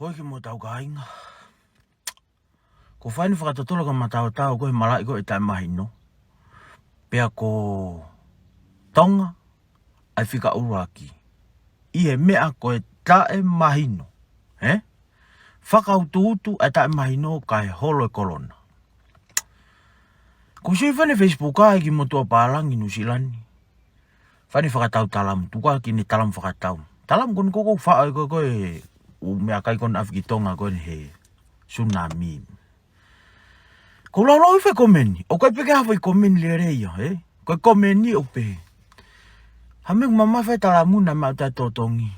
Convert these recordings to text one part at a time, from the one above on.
Hoi ki mo tau kainga. Ko whaini whakatatola ka matao ko he malai ko e tai mahino. Pea ko tonga ai whika uraki. I he mea ko e tae mahino. Whakautu e tae mahino ka he holo e kolona. Ko sui whane Facebook ai ki mo tua pālangi nusilani. Whane whakatau talamu. Tuka ki ni talamu whakatau. Talamu kon koko wha ko e u mea kai kon awhikitonga kon he tsunami. Ko lau lau whi komeni. O kai peke hawai komeni le reia, Ko komeni o pe. Hame mama whai talamu na mau tai totongi.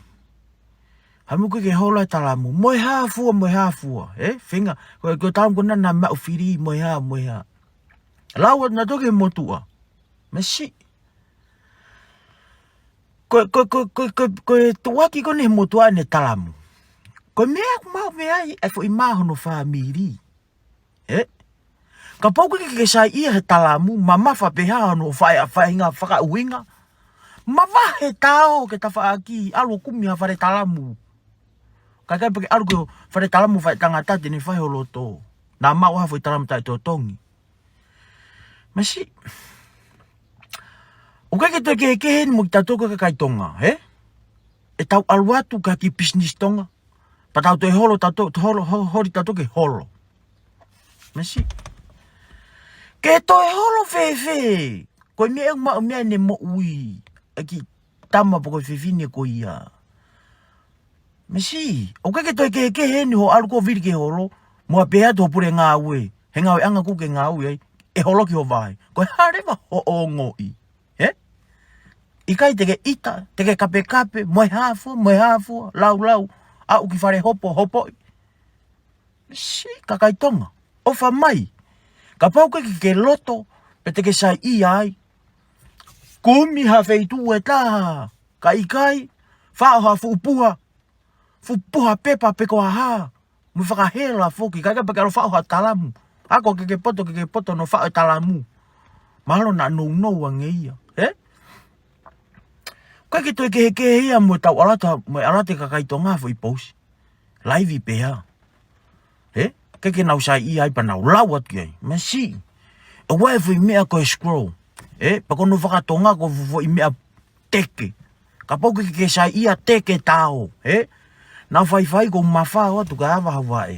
Hame koe ke hola talamu. Moe hafua, Whinga. Ko talamu kona na mau whiri, moe ha. Lau na toke motua. Mesi. Ko tuaki kone motua ne talamu. Ko mea kumau mea e fo i mahono whamiri. Ka pauku ke sai ia he talamu, mama whapeha no whainga whakauinga. Mama he tao ke ta whaaki, alo kumi ha whare talamu. Kai pake alu ke whare talamu whai tangata tene whai holoto. Nā mau ha whai talamu tai totongi. Masi. O kai ke toi ke hen mo ki tatoko ka kai tonga, E tau aluatu ka ki business tonga. Pa tau toi holo tato, hori tato ke holo. Masi. Ke toi holo fefe. Koe mea ma mea ne mo ui. Aki tama poko fefine ko ia. Masi. O kai ke toi ke hen ho alu ko viri ke holo. Mua pea to pure ngā ue. He ngā ue anga ku ke ngā ue. E holo ki ho vai. Koe harewa ho o ngoi. Ikai teke ita, teke kape, moe hafua, lau, au ki whare hopo. Si, kakai tonga, ofa mai. Ka pauke ki ke loto, pe teke sai i ai. Kumi ha feitu e taha, ka ikai, whao ha fupuha pepa peko ha. Mu whakahela foki, kai pake alo whao ha talamu. Ako ke poto no whao talamu. Mahalo na nou angeia, Kai ke toi ke hea mo tau alata, mo alate ka kai tonga fo i posi. Live i pea. Kai ke nau sai i ai pa nau lawat ki ai. Masi. E wae fo i mea ko e scroll. Pa kono whakatonga ko fo i mea teke. Ka pau ke sai i a teke tao. Nau whai ko mawha o tu ka awa hawa